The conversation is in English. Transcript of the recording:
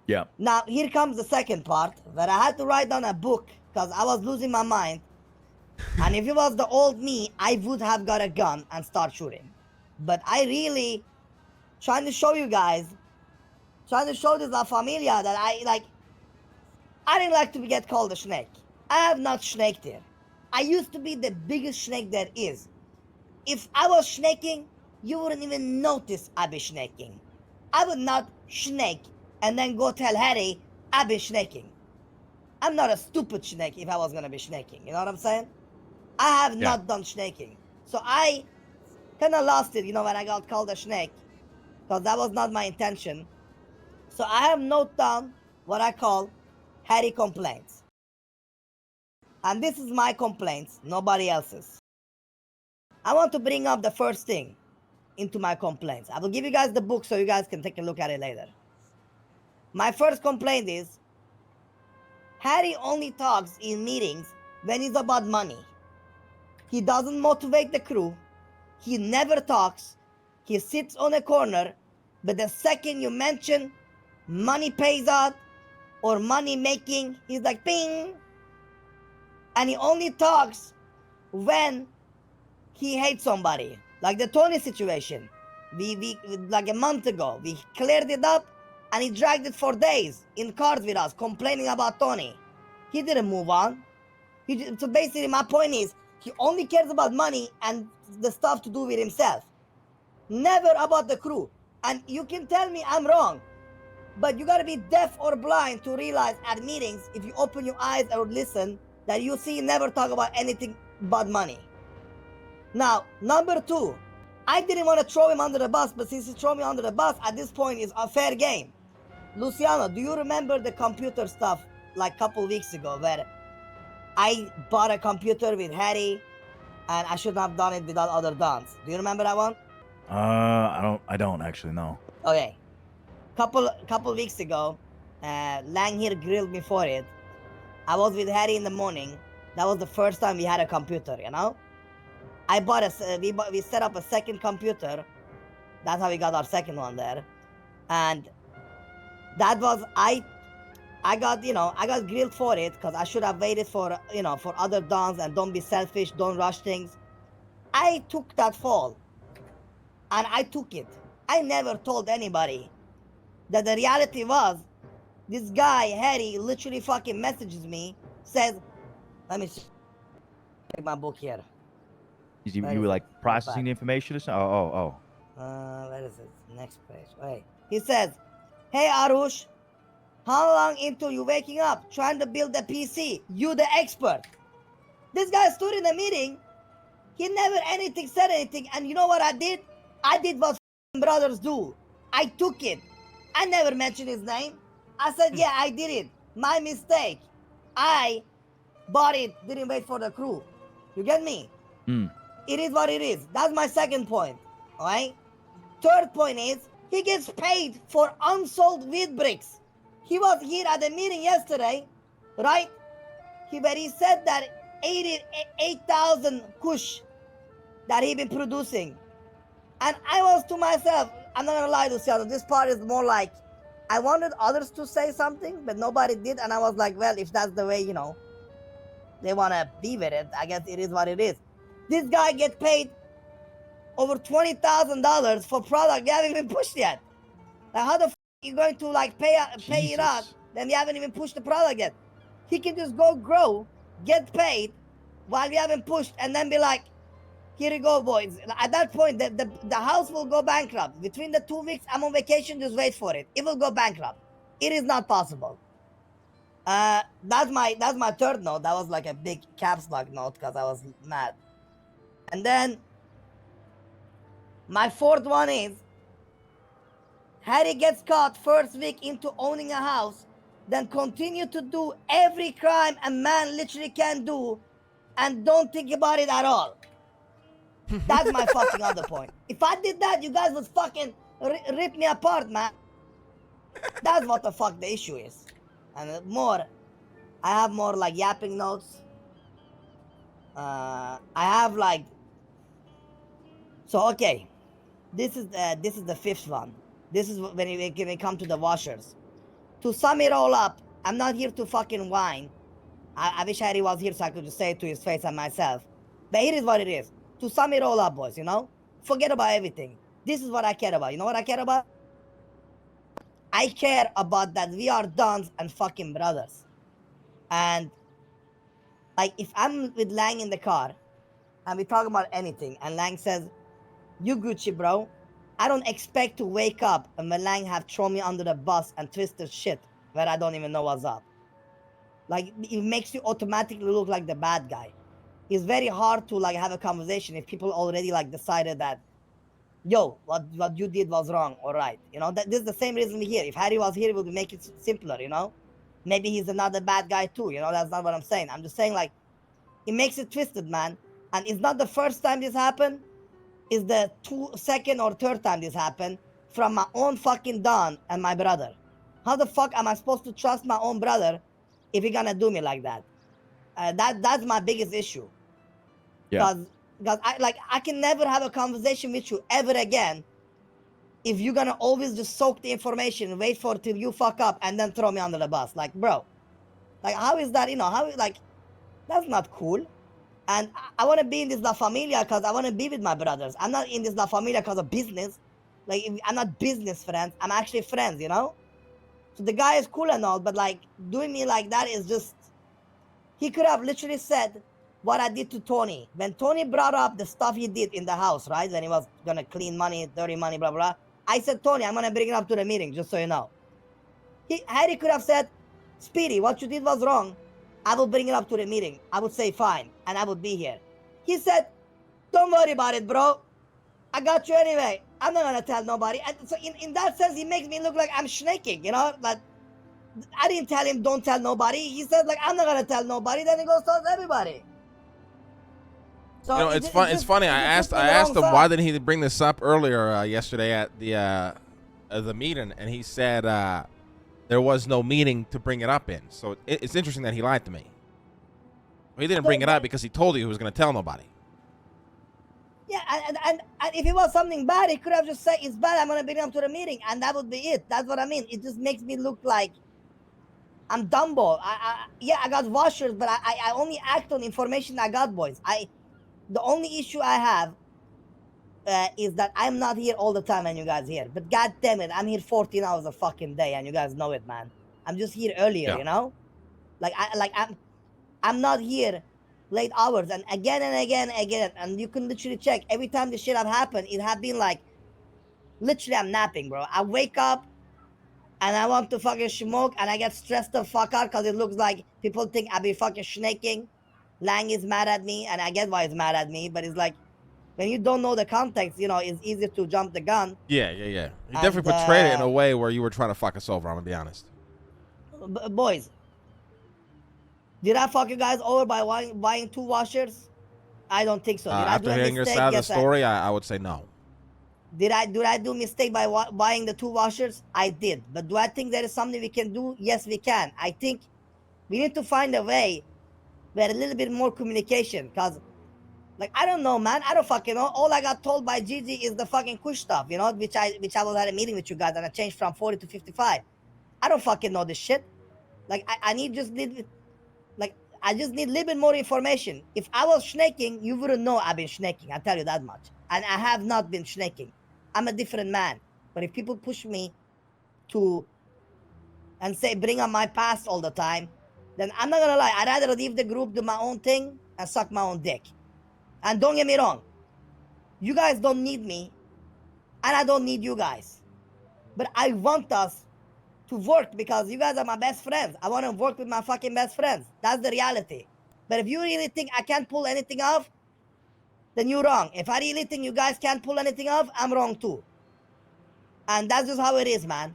Yeah. Now, here comes the second part, where I had to write down a book because I was losing my mind. And if it was the old me, I would have got a gun and start shooting. But I really trying to show you guys, trying to show this La Familia that I didn't like to get called a snake. I have not snaked here. I used to be the biggest snake there is. If I was snaking, you wouldn't even notice I be snaking. I would not snake and then go tell Harry I be snaking. I'm not a stupid snake if I was gonna be snaking. You know what I'm saying? I have Yeah. not done snaking. So I kind of lost it, when I got called a snake. Because that was not my intention. So I have note down what I call Harry complaints. And this is my complaints, nobody else's. I want to bring up the first thing into my complaints. I will give you guys the book so you guys can take a look at it later. My first complaint is Harry only talks in meetings when it's about money. He doesn't motivate the crew. He never talks. He sits on a corner, but the second you mention money pays out or money making, he's like ping. And he only talks when he hates somebody. Like the Tony situation. We like a month ago, we cleared it up and he dragged it for days in cars with us, complaining about Tony. He didn't move on. So basically, my point is, he only cares about money and the stuff to do with himself, never about the crew. And you can tell me I'm wrong, but you gotta be deaf or blind to realize at meetings, if you open your eyes or listen, that you see never talk about anything but money. Now, number two, I didn't want to throw him under the bus, but since he threw me under the bus, at this point it's a fair game. Luciano, do you remember the computer stuff like a couple weeks ago where I bought a computer with Harry and I shouldn't have done it without other dons? Do you remember that one? I don't actually know. Okay. Couple weeks ago, Lang here grilled me for it. I was with Harry in the morning. That was the first time we had a computer, I bought we set up a second computer. That's how we got our second one there. And that was I got grilled for it because I should have waited for for other dons and don't be selfish, don't rush things. I took that fall and I took it. I never told anybody that the reality was this guy Harry literally fucking messages me, says, let me check my book here. You were like processing the information or something? Where is it? Next page. Wait. He says, hey Arush, how long into you waking up trying to build a PC? You the expert. This guy stood in a meeting. He never said anything. And you know what I did? I did what brothers do. I took it. I never mentioned his name. I said, yeah, I did it. My mistake. I bought it, didn't wait for the crew. You get me? It is what it is. That's my second point. Alright? Third point is, he gets paid for unsold wheat bricks. He was here at the meeting yesterday, right? Where he said that 8,000 kush that he been producing. And I was to myself, I'm not gonna lie, Luciano, this part is more like, I wanted others to say something, but nobody did. And I was like, well, if that's the way, they wanna be with it, I guess it is what it is. This guy gets paid over $20,000 for product we haven't even pushed yet. Like, how the you going to pay it out? Then we haven't even pushed the product yet. He can just go grow, get paid, while we haven't pushed, and then be like, here you go, boys. At that point, the house will go bankrupt. Between the 2 weeks I'm on vacation, just wait for it. It will go bankrupt. It is not possible. That's my third note. That was like a big caps lock note because I was mad. And then my fourth one is Harry gets caught first week into owning a house, then continue to do every crime a man literally can do and don't think about it at all. That's my fucking other point. If I did that, you guys would fucking rip me apart, man. That's what the fuck the issue is. And I have more like yapping notes. I have like, so okay, this is the fifth one. This is when we come to the washers. to sum it all up, I'm not here to fucking whine. I wish Harry was here so I could just say it to his face and myself. But here is what it is. To sum it all up, boys, you know? Forget about everything. This is what I care about. You know what I care about? I care about that we are dons and fucking brothers. And, like, if I'm with Lang in the car, and we talk about anything, and Lang says, you Gucci, bro, I don't expect to wake up and when Lang have thrown me under the bus and twisted shit where I don't even know what's up. Like, it makes you automatically look like the bad guy. It's very hard to, like, have a conversation if people already, like, decided that, yo, what you did was wrong or right. You know, this is the same reason we're here. If Harry was here, it would make it simpler, you know? Maybe he's another bad guy too, you know? That's not what I'm saying. I'm just saying, like, it makes it twisted, man. And it's not the first time this happened. It's the second or third time this happened from my own fucking Don and my brother. How the fuck am I supposed to trust my own brother if he gonna do me like that? That's my biggest issue. Yeah. Because I can never have a conversation with you ever again if you're gonna always just soak the information, wait for till you fuck up, and then throw me under the bus. Like, bro, like, how is that? You know, how, like, that's not cool. And I want to be in this La Familia because I want to be with my brothers. I'm not in this La Familia because of business. Like, I'm not business friends. I'm actually friends, you know? So the guy is cool and all, but, like, doing me like that is just... He could have literally said what I did to Tony. When Tony brought up the stuff he did in the house, right? When he was going to clean money, dirty money, blah, blah, blah. I said, Tony, I'm going to bring it up to the meeting, just so you know. Harry could have said, Speedy, what you did was wrong. I will bring it up to the meeting. I would say fine, and I would be here. He said, don't worry about it, bro. I got you anyway. I'm not gonna tell nobody. And so in that sense, he makes me look like I'm snaking, you know? But I didn't tell him don't tell nobody. He said, like, I'm not gonna tell nobody. Then he goes tells everybody. So You know, it's fun. It's funny. I asked him why didn't he bring this up earlier yesterday at the meeting, and he said there was no meeting to bring it up in. So it's interesting that he lied to me. He didn't bring it up because he told you he was going to tell nobody. Yeah, and if it was something bad, he could have just said, it's bad, I'm going to bring him to the meeting, and that would be it. That's what I mean. It just makes me look like I'm Dumbo. Yeah, I got washers, but I only act on information I got, boys. The only issue I have is that I'm not here all the time and you guys here. But god damn it, I'm here 14 hours a fucking day and you guys know it, man. I'm just here earlier, you know? I'm not here late hours and again, and you can literally check every time this shit have happened. It have been like, literally, I'm napping, bro. I wake up and I want to fucking smoke and I get stressed the fuck out because it looks like people think I be fucking snaking. Lang is mad at me and I get why he's mad at me, but it's like, when you don't know the context, you know, it's easy to jump the gun. Yeah. You definitely portrayed it in a way where you were trying to fuck us over, I'm going to be honest. Boys, did I fuck you guys over by buying 2 washers? I don't think so. After hearing your side of the story, I would say no. Did I do a mistake by buying the 2 washers? I did. But do I think there is something we can do? Yes, we can. I think we need to find a way where a little bit more communication, because... Like, I don't know, man. I don't fucking know. All I got told by Gigi is the fucking kush stuff, you know, which I was at a meeting with you guys and I changed from 40 to 55. I don't fucking know this shit. Like, I just need a little bit more information. If I was snaking, you wouldn't know I've been snaking. I tell you that much. And I have not been snaking. I'm a different man. But if people push me to and say bring up my past all the time, then I'm not gonna lie. I'd rather leave the group, do my own thing, and suck my own dick. And don't get me wrong, you guys don't need me, and I don't need you guys. But I want us to work because you guys are my best friends. I want to work with my fucking best friends. That's the reality. But if you really think I can't pull anything off, then you're wrong. If I really think you guys can't pull anything off, I'm wrong too. And that's just how it is, man.